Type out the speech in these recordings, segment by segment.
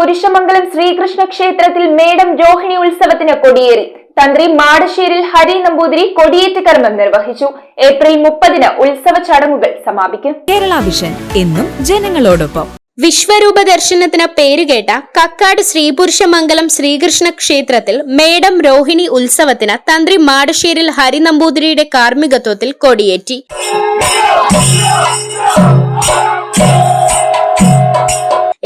പുരുഷമംഗലം ശ്രീകൃഷ്ണ ക്ഷേത്രത്തിൽ മേടം രോഹിണി ഉത്സവത്തിന് കൊടിയേറി. തന്ത്രി മാടശ്ശേരിൽ ഹരി നമ്പൂതിരി കൊടിയേറ്റ് കർമ്മം നിർവഹിച്ചു. ഏപ്രിൽ 30-ന് ഉത്സവ ചടങ്ങുകൾ സമാപിക്കും. കേരള വിഷൻ എന്നും ജനങ്ങളോടൊപ്പം. വിശ്വരൂപ ദർശനത്തിന് പേരുകേട്ട കക്കാട് ശ്രീപുരുഷമംഗലം ശ്രീകൃഷ്ണ ക്ഷേത്രത്തിൽ മേടം രോഹിണി ഉത്സവത്തിന് തന്ത്രി മാടശ്ശേരിൽ ഹരി നമ്പൂതിരിയുടെ കാർമ്മികത്വത്തിൽ കൊടിയേറ്റി.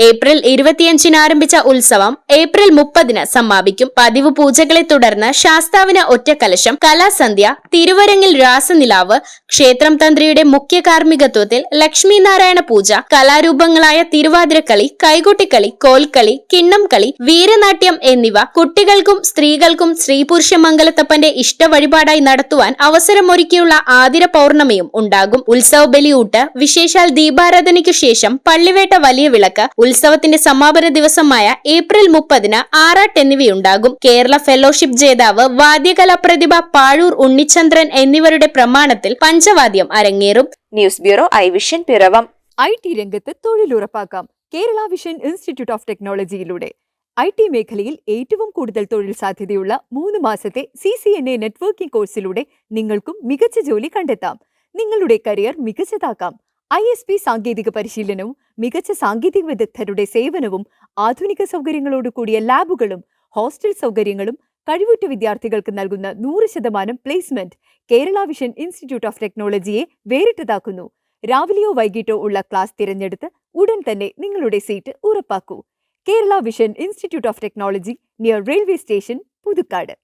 ഏപ്രിൽ 25-ന് ആരംഭിച്ച ഉത്സവം ഏപ്രിൽ 30-ന് സമാപിക്കും. പതിവ് പൂജകളെ തുടർന്ന് ശാസ്താവിന് ഒറ്റക്കലശം, കലാസന്ധ്യ, തിരുവരങ്ങിൽ രാസനിലാവ്, ക്ഷേത്രം തന്ത്രിയുടെ മുഖ്യ കാർമ്മികത്വത്തിൽ ലക്ഷ്മി നാരായണ പൂജ, കലാരൂപങ്ങളായ തിരുവാതിരക്കളി, കൈകൊട്ടിക്കളി, കോൽക്കളി, കിണ്ണം കളി, വീരനാട്യം എന്നിവ കുട്ടികൾക്കും സ്ത്രീകൾക്കും ശ്രീപുരുഷമംഗലത്തപ്പന്റെ ഇഷ്ട വഴിപാടായി നടത്തുവാൻ അവസരമൊരുക്കിയുള്ള ആതിര പൗർണമിയും ഉണ്ടാകും. ഉത്സവ ബലിയൂട്ട്, വിശേഷാൽ ദീപാരാധനയ്ക്കു ശേഷം പള്ളിവേട്ട, വലിയ വിളക്ക്, ഉത്സവത്തിന്റെ സമാപന ദിവസമായ ഏപ്രിൽ 30-ന് ആറാട്ട് എന്നിവയുണ്ടാകും. കേരള ഫെലോഷിപ്പ് ജേതാവ് വാദ്യകലാ പ്രതിഭ പാഴൂർ ഉണ്ണിചന്ദ്രൻ എന്നിവരുടെ പ്രമാണത്തിൽ പഞ്ചവാദ്യം അരങ്ങേറും. News bureau, I vision, Piravom. IT രംഗത്ത് തൊഴിലുറപ്പാക്കാം കേരള വിഷൻ ഇൻസ്റ്റിറ്റ്യൂട്ട് ഓഫ് ടെക്നോളജിയിലൂടെ. IT മേഖലയിൽ ഏറ്റവും കൂടുതൽ തൊഴിൽ സാധ്യതയുള്ള 3 മാസത്തെ CCNA നെറ്റ്വർക്കിംഗ് കോഴ്സിലൂടെ നിങ്ങൾക്കും മികച്ച ജോലി കണ്ടെത്താം. നിങ്ങളുടെ കരിയർ മികച്ചതാക്കാം. ISP സാങ്കേതിക പരിശീലനവും മികച്ച സാങ്കേതിക വിദഗ്ധരുടെ സേവനവും ആധുനിക സൗകര്യങ്ങളോട് കൂടിയ ലാബുകളും ഹോസ്റ്റൽ സൗകര്യങ്ങളും കഴിവുറ്റ വിദ്യാർത്ഥികൾക്ക് നൽകുന്ന 100% placement Kerala vision institute of ടെക്നോളജിയെ വേറിട്ടതാക്കുന്നു. രാവിലെയോ വൈകിട്ടോ ഉള്ള ക്ലാസ് തിരഞ്ഞെടുത്ത് ഉടൻ തന്നെ നിങ്ങളുടെ സീറ്റ് ഉറപ്പാക്കൂ. Kerala vision institute of technology, near railway station, Puthukkad.